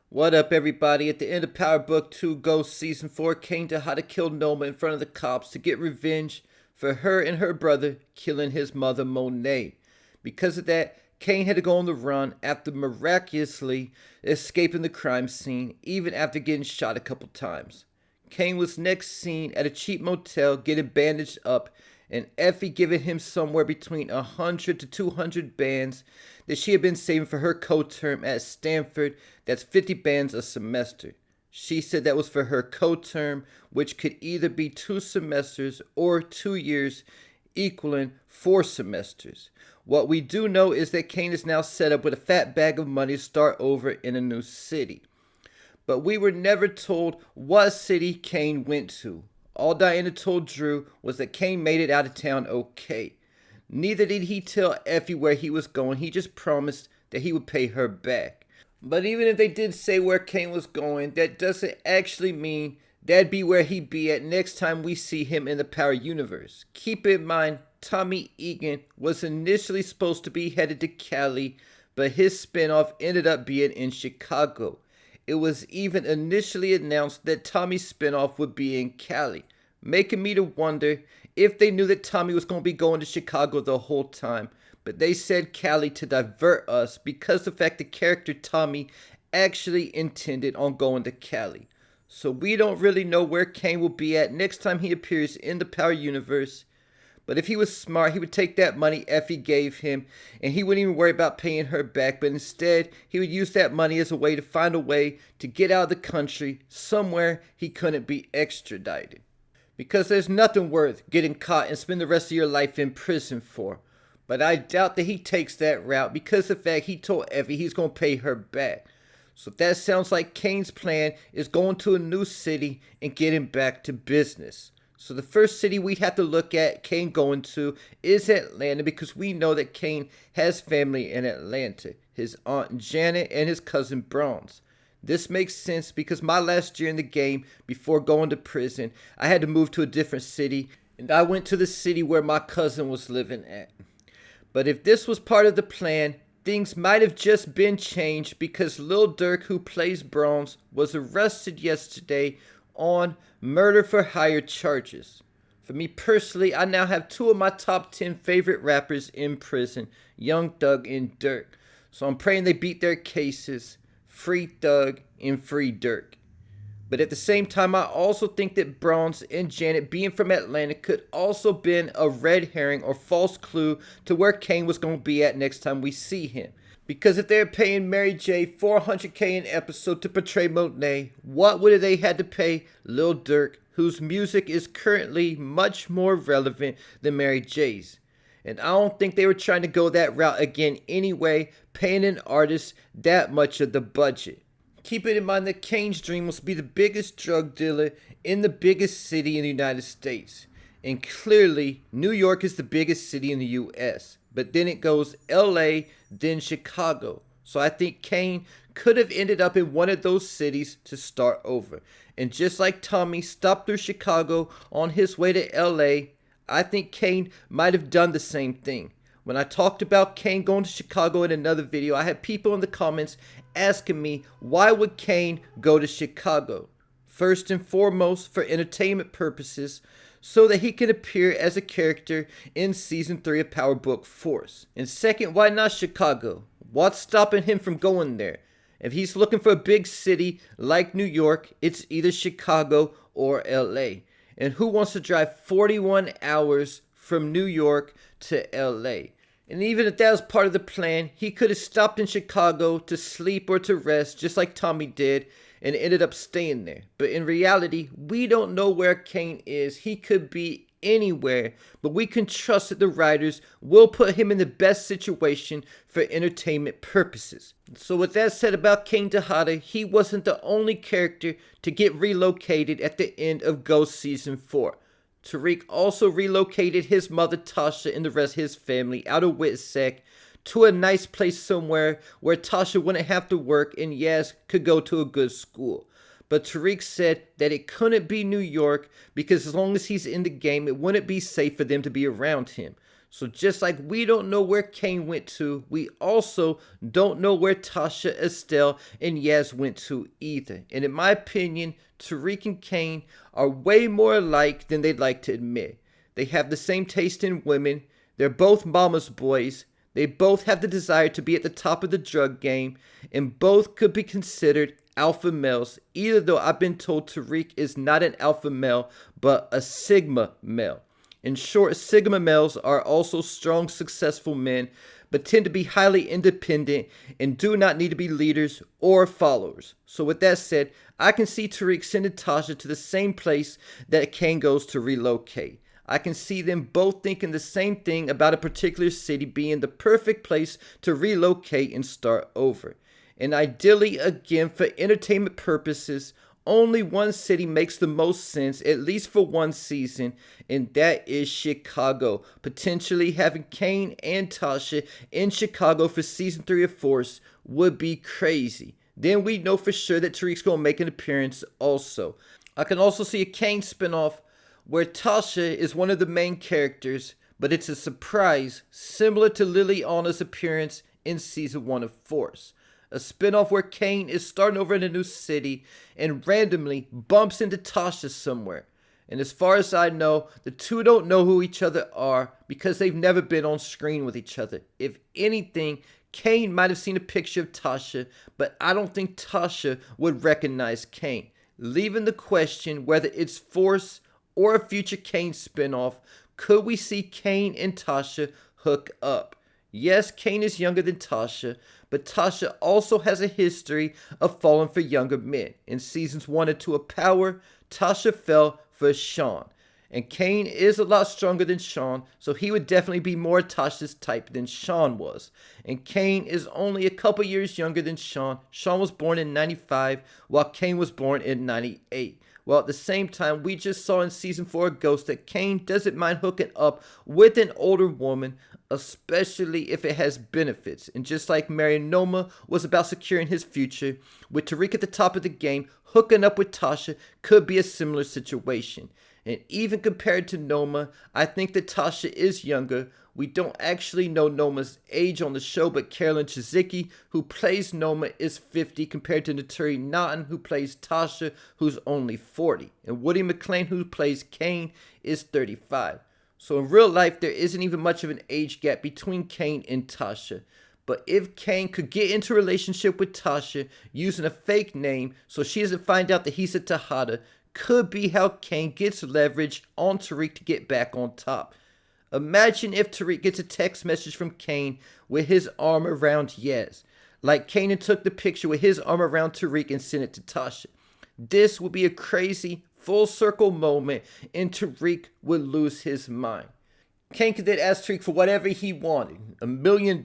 What up, everybody? At the end of Power Book 2 Ghost Season 4, Kane to how to kill Noma in front of the cops to get revenge for her and her brother killing his mother, Monet. Because of that, Kane had to go on the run after miraculously escaping the crime scene, even after getting shot a couple times. Kane was next seen at a cheap motel getting bandaged up, and Effie giving him somewhere between 100 to 200 bands that she had been saving for her co-term at Stanford. That's 50 bands a semester. She said that was for her co-term, which could either be 2 semesters or 2 years, equaling 4 semesters. What we do know is that Kane is now set up with a fat bag of money to start over in a new city. But we were never told what city Kane went to. All Diana told Drew was that Kane made it out of town okay. Neither did he tell Effie where he was going, he just promised that he would pay her back. But even if they did say where Kane was going, that doesn't actually mean that'd be where he'd be at next time we see him in the Power Universe. Keep in mind, Tommy Egan was initially supposed to be headed to Cali, but his spinoff ended up being in Chicago. It was even initially announced that Tommy's spinoff would be in Cali, making me to wonder if they knew that Tommy was going to be going to Chicago the whole time, but they said Cali to divert us because the fact the character Tommy actually intended on going to Cali. So we don't really know where Kane will be at next time he appears in the Power Universe. But if he was smart, he would take that money Effie gave him and he wouldn't even worry about paying her back. But instead, he would use that money as a way to find a way to get out of the country somewhere he couldn't be extradited. Because there's nothing worth getting caught and spend the rest of your life in prison for. But I doubt that he takes that route because of the fact he told Effie he's going to pay her back. So that sounds like Kane's plan is going to a new city and getting back to business. So the first city we'd have to look at Kane going to is Atlanta because we know that Kane has family in Atlanta. His aunt Janet and his cousin Bronze. This makes sense because my last year in the game before going to prison, I had to move to a different city and I went to the city where my cousin was living at. But if this was part of the plan, things might have just been changed because Lil Durk, who plays Bronze, was arrested yesterday on murder for hire charges. For me personally, I now have 2 of my top 10 favorite rappers in prison, Young Thug and Durk. So I'm praying they beat their cases, free Thug and free Durk. But at the same time, I also think that Bronze and Janet being from Atlanta could also been a red herring or false clue to where Kane was going to be at next time we see him. Because if they're paying Mary J $400K an episode to portray Monet, what would they had to pay Lil Durk, whose music is currently much more relevant than Mary J's? And I don't think they were trying to go that route again anyway, paying an artist that much of the budget. Keep it in mind that Kane's dream was to be the biggest drug dealer in the biggest city in the United States. And clearly, New York is the biggest city in the US. But then it goes LA, then Chicago. So I think Kane could have ended up in one of those cities to start over. And just like Tommy stopped through Chicago on his way to LA, I think Kane might have done the same thing. When I talked about Kane going to Chicago in another video, I had people in the comments asking me, why would Kane go to Chicago? First and foremost, for entertainment purposes, so that he can appear as a character in Season 3 of Power Book Force. And second, why not Chicago? What's stopping him from going there? If he's looking for a big city like New York, it's either Chicago or LA. And who wants to drive 41 hours from New York to LA? And even if that was part of the plan, he could have stopped in Chicago to sleep or to rest, just like Tommy did, and ended up staying there. But in reality, we don't know where Kane is. He could be anywhere, but we can trust that the writers will put him in the best situation for entertainment purposes. So with that said about Kane Tejada, he wasn't the only character to get relocated at the end of Ghost Season 4. Tariq also relocated his mother Tasha and the rest of his family out of Witsec to a nice place somewhere where Tasha wouldn't have to work and yes, could go to a good school. But Tariq said that it couldn't be New York because as long as he's in the game, it wouldn't be safe for them to be around him. So just like we don't know where Kane went to, we also don't know where Tasha, Estelle, and Yaz went to either. And in my opinion, Tariq and Kane are way more alike than they'd like to admit. They have the same taste in women. They're both mama's boys. They both have the desire to be at the top of the drug game, and both could be considered alpha males, even though I've been told Tariq is not an alpha male, but a sigma male. In short, sigma males are also strong, successful men, but tend to be highly independent and do not need to be leaders or followers. So with that said, I can see Tariq sending Tasha to the same place that Kane goes to relocate. I can see them both thinking the same thing about a particular city being the perfect place to relocate and start over. And ideally, again, for entertainment purposes, only one city makes the most sense, at least for one season, and that is Chicago. Potentially having Kane and Tasha in Chicago for season 3 of Force would be crazy. Then we know for sure that Tariq's going to make an appearance also. I can also see a Kane spinoff where Tasha is one of the main characters, but it's a surprise, similar to Liliana's appearance in season 1 of Force. A spinoff where Kane is starting over in a new city and randomly bumps into Tasha somewhere. And as far as I know, the two don't know who each other are because they've never been on screen with each other. If anything, Kane might have seen a picture of Tasha, but I don't think Tasha would recognize Kane, leaving the question whether it's Force or a future Kane spinoff. Could we see Kane and Tasha hook up? Yes, Kane is younger than Tasha, but Tasha also has a history of falling for younger men. In seasons 1 and 2 of Power, Tasha fell for Sean. And Kane is a lot stronger than Sean, so he would definitely be more Tasha's type than Sean was. And Kane is only a couple years younger than Sean. Sean was born in 95, while Kane was born in 98. Well, at the same time, we just saw in season 4 of Ghost that Kane doesn't mind hooking up with an older woman, especially if it has benefits. And just like Noma was about securing his future, with Tariq at the top of the game, hooking up with Tasha could be a similar situation. And even compared to Noma, I think that Tasha is younger. We don't actually know Noma's age on the show, but Carolyn Chizicki, who plays Noma, is 50 compared to Naturi Naughton, who plays Tasha, who's only 40. And Woody McClain, who plays Kane, is 35. So in real life, there isn't even much of an age gap between Kane and Tasha. But if Kane could get into a relationship with Tasha using a fake name so she doesn't find out that he's a Tejada, could be how Kane gets leverage on Tariq to get back on top. Imagine if Tariq gets a text message from Kane with his arm around Yaz, like Kanan took the picture with his arm around Tariq and sent it to Tasha. This would be a crazy full circle moment and Tariq would lose his mind. Kane could then ask Tariq for whatever he wanted, $1 million,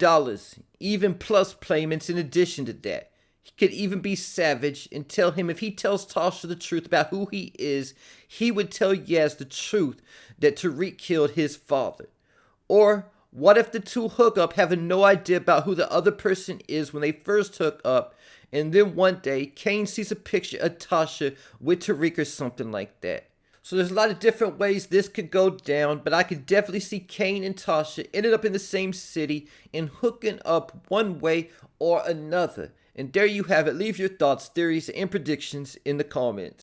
even plus payments in addition to that. He could even be savage and tell him if he tells Tasha the truth about who he is, he would tell Yaz the truth that Tariq killed his father. Or what if the two hook up having no idea about who the other person is when they first hook up, and then one day Kane sees a picture of Tasha with Tariq or something like that. So there's a lot of different ways this could go down, but I could definitely see Kane and Tasha ended up in the same city and hooking up one way or another. And there you have it. Leave your thoughts, theories, and predictions in the comments.